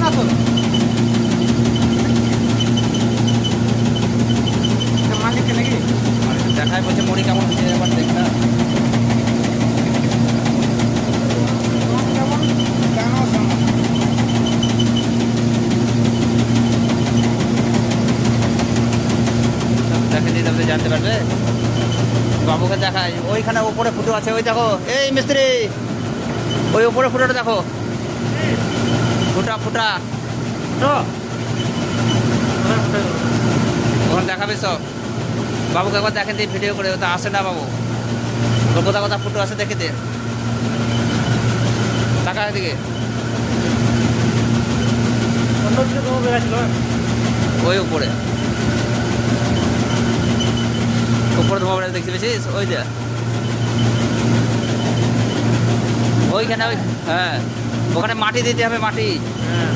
না তো মালিককে নাকি দেখায় বলছে মুড়ি কেমন হচ্ছে এবার দেখ না। কেমন জানো জানো দেখে দিই তাহলে জানতে পারবে। বাবুকে দেখায় ওইখানে উপরে ফুটো আছে, ওই দেখো এই মিস্ত্রি, ওই উপরে ফুটোটা দেখো, ফুটা ফুটা তো ওখানে দেখাবে সব। বাবুকে একবার দেখেন দিই ভিডিও করে, ওটা আসে না বাবু, ওর কোথা কোথা ফুটো আছে দেখে দে, টাকা এদিকে অন্য কিছু তোমার বেড়াচ্ছিল ওই উপরে উপরে তোমার দেখতে পেয়েছিস ওই যে ওইখানে ওই, হ্যাঁ ওখানে মাটি দিতে হবে, মাটি। হ্যাঁ